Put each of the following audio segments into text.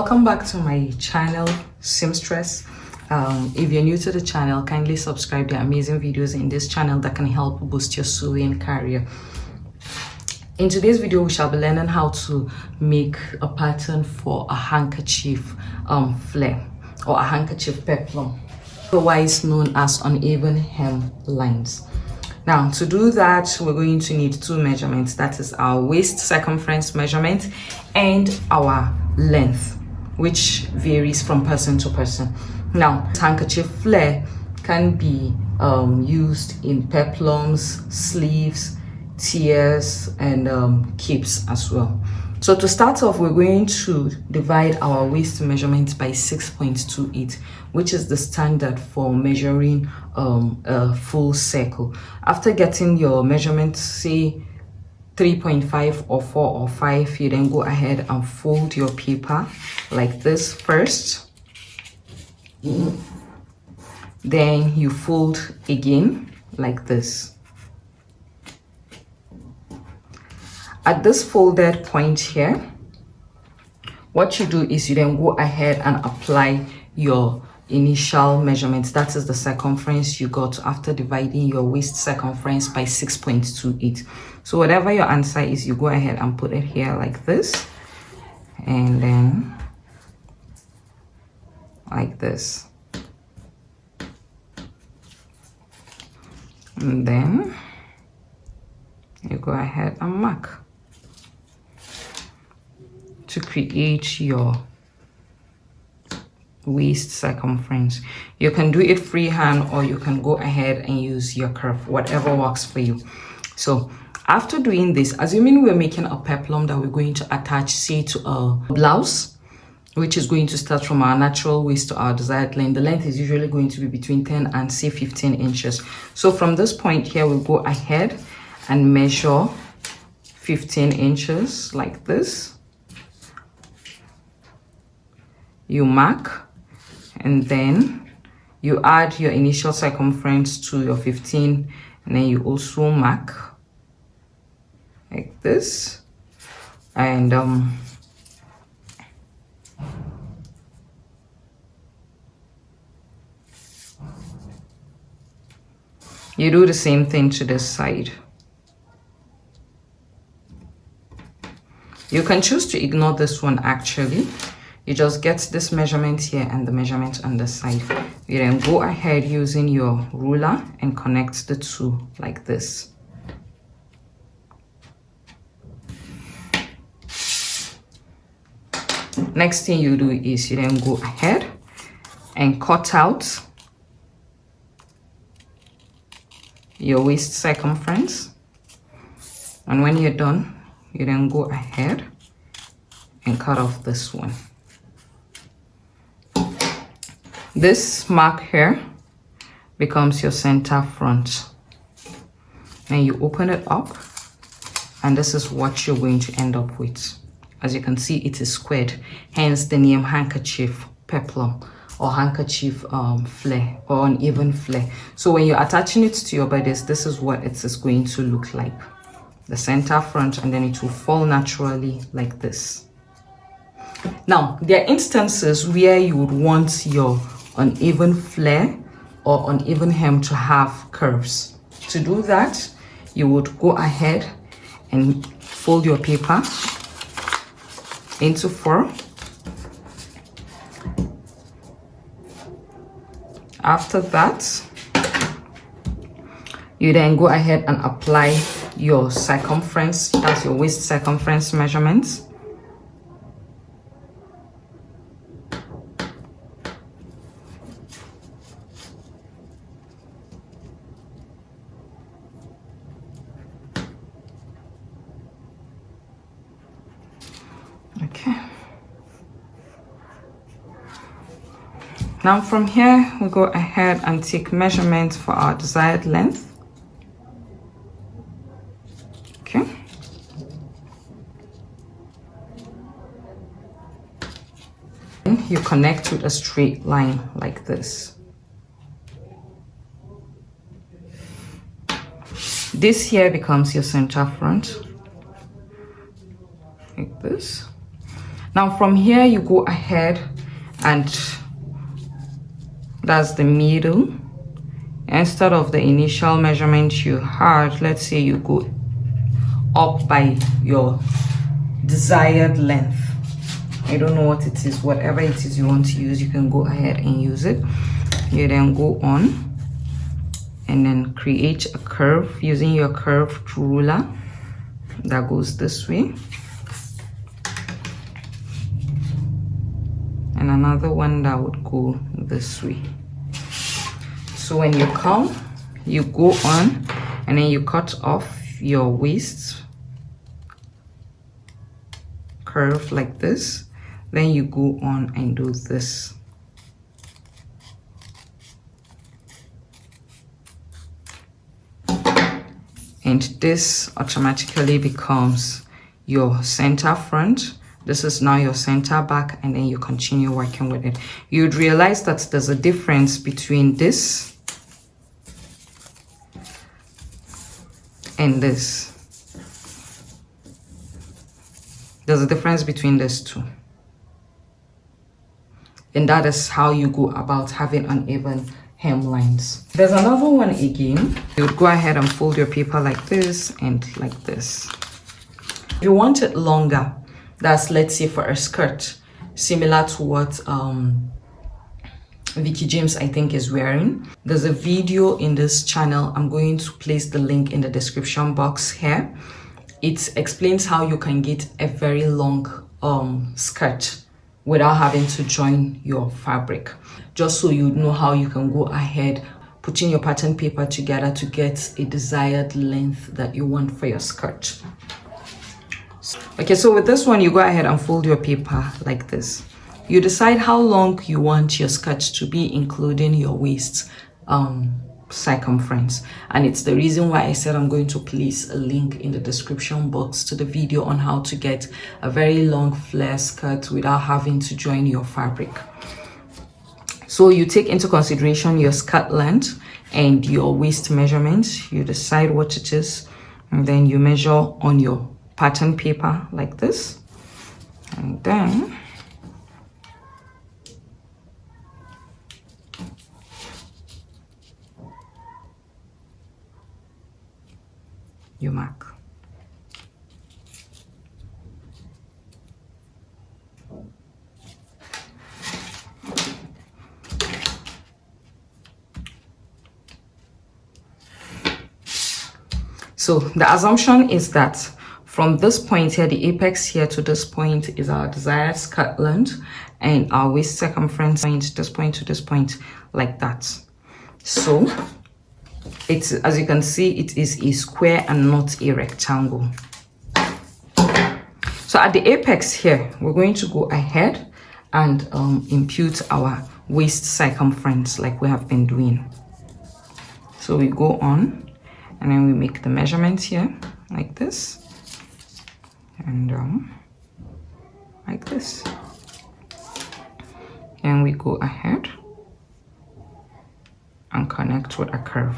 Welcome back to my channel, Seamstress. If you're new to the channel, kindly subscribe to amazing videos in this channel that can help boost your sewing career. In today's video, we shall be learning how to make a pattern for a handkerchief flare or a handkerchief peplum, otherwise known as uneven hem lines. Now, to do that, we're going to need two measurements. That is our waist circumference measurement and our length, which varies from person to person. Now, handkerchief flare can be used in peplums, sleeves, tiers, and capes as well. So to start off, we're going to divide our waist measurement by 6.28, which is the standard for measuring a full circle. After getting your measurement, say 3.5 or 4 or 5, you then go ahead and fold your paper like this first. Then you fold again like this. At this folded point here, what you do is you then go ahead and apply your initial measurement. That is the circumference you got after dividing your waist circumference by 6.28. So whatever your answer is, you go ahead and put it here like this, and then like this, and then you go ahead and mark to create your waist circumference. You can do it freehand or you can go ahead and use your curve, whatever works for you. So after doing this, assuming we're making a peplum that we're going to attach, say, to a blouse, which is going to start from our natural waist to our desired length, the length is usually going to be between 10 and say 15 inches. So from this point here, we'll go ahead and measure 15 inches like this. You mark, and then you add your initial circumference to your 15, and then you also mark like this, and you do the same thing to this side. You can choose to ignore this one actually. You just get this measurement here and the measurement on the side. You then go ahead using your ruler and connect the two like this. Next thing you do is you then go ahead and cut out your waist circumference. And when you're done, you then go ahead and cut off this one. This mark here becomes your center front. And you open it up, and this is what you're going to end up with. As you can see, it is squared, hence the name handkerchief peplum or handkerchief flare or uneven flare. So when you're attaching it to your bodice, this is what it is going to look like. The center front, and then it will fall naturally like this. Now, there are instances where you would want your uneven flare or uneven hem to have curves. To do that, you would go ahead and fold your paper into 4. After that, you then go ahead and apply your circumference, that's your waist circumference measurements. Okay. Now from here, we go ahead and take measurements for our desired length. Okay. You connect with a straight line like this. This here becomes your center front, like this. Now from here you go ahead and that's the middle. Instead of the initial measurement you had, let's say you go up by your desired length. I don't know what it is, whatever it is you want to use, you can go ahead and use it. You then go on and then create a curve using your curved ruler that goes this way, and another one that would go this way. So when you come, you go on and then you cut off your waist curve like this. Then you go on and do this. And this automatically becomes your center front. This is now your center back, and then you continue working with it. You'd realize that there's a difference between this and this. There's a difference between these two. And that is how you go about having uneven hemlines. There's another one again. You would go ahead and fold your paper like this and like this. If you want it longer, that's, let's say, for a skirt, similar to what Vicky James, I think, is wearing. There's a video in this channel. I'm going to place the link in the description box here. It explains how you can get a very long skirt without having to join your fabric, just so you know how you can go ahead putting your pattern paper together to get a desired length that you want for your skirt. Okay, so with this one, you go ahead and fold your paper like this. You decide how long you want your skirt to be, including your waist circumference. And it's the reason why I said I'm going to place a link in the description box to the video on how to get a very long flare skirt without having to join your fabric. So you take into consideration your skirt length and your waist measurement. You decide what it is, and then you measure on your pattern paper like this, and then you mark. So the assumption is that from this point here, the apex here to this point is our desired skirt length, and our waist circumference point, this point to this point, like that. So it's, as you can see, it is a square and not a rectangle. So at the apex here, we're going to go ahead and impute our waist circumference like we have been doing. So we go on and then we make the measurements here like this, and like this, and we go ahead and connect with a curve.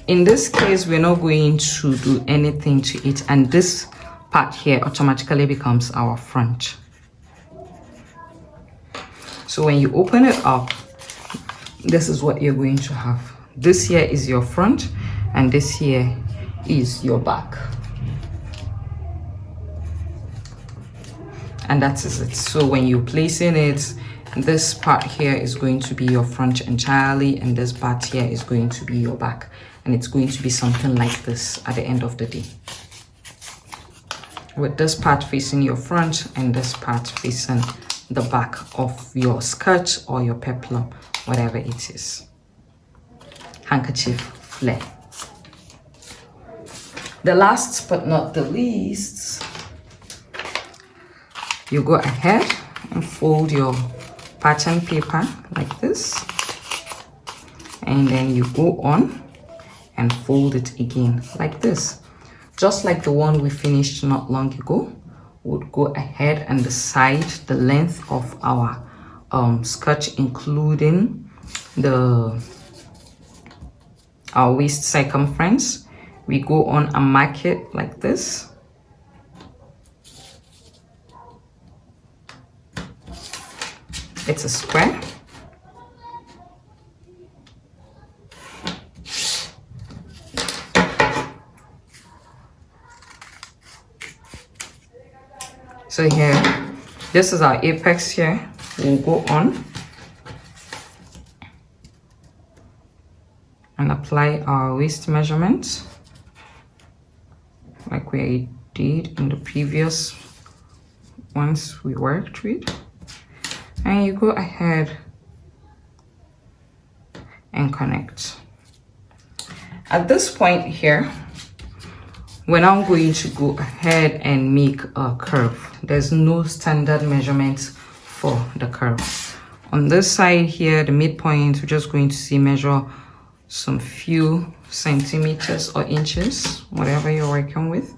In this case, we're not going to do anything to it, and this part here automatically becomes our front. So when you open it up, this is what you're going to have. This here is your front, and this here is your back. And that is it. So when you're placing it, this part here is going to be your front entirely, and this part here is going to be your back. And it's going to be something like this at the end of the day, with this part facing your front and this part facing the back of your skirt or your peplum, whatever it is. Handkerchief flare. The last but not the least, you go ahead and fold your pattern paper like this, and then you go on and fold it again like this, just like the one we finished not long ago. Would go ahead and decide the length of our skirt, including the our waist circumference. We go on and mark it like this. It's a square. So here, this is our apex here. We'll go on and apply our waist measurement like we did in the previous ones we worked with. And you go ahead and connect. At this point here, we're now going to go ahead and make a curve. There's no standard measurement for the curve. On this side here, the midpoint, we're just going to measure some few centimeters or inches, whatever you're working with.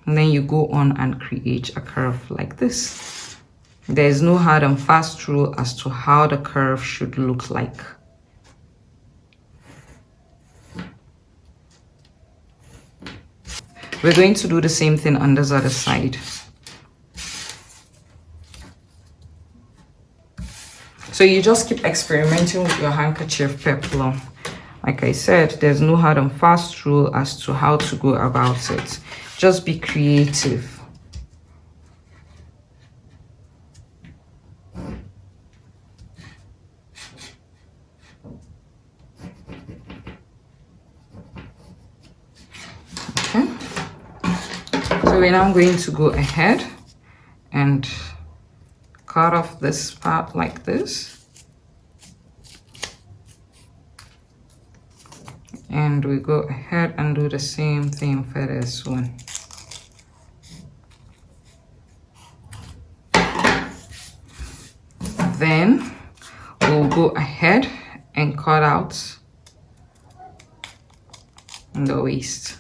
And then you go on and create a curve like this. There's no hard and fast rule as to how the curve should look like. We're going to do the same thing on this other side. So you just keep experimenting with your handkerchief peplum. Like I said, there's no hard and fast rule as to how to go about it. Just be creative. Okay. So we're now going to go ahead and cut off this part like this. And we go ahead and do the same thing for this one. Then we'll go ahead and cut out the waist.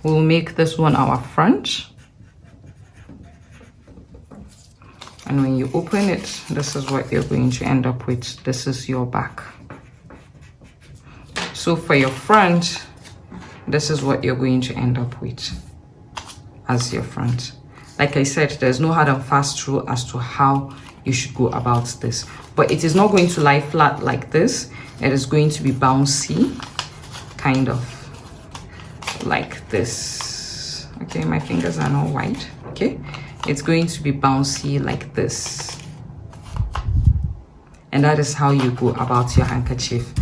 We'll make this one our front. And when you open it, this is what you're going to end up with. This is your back. So for your front, this is what you're going to end up with as your front. Like I said, there's no hard and fast rule as to how you should go about this. But it is not going to lie flat like this. It is going to be bouncy, kind of like this. Okay, my fingers are not white. Okay, it's going to be bouncy like this. And that is how you go about your handkerchief.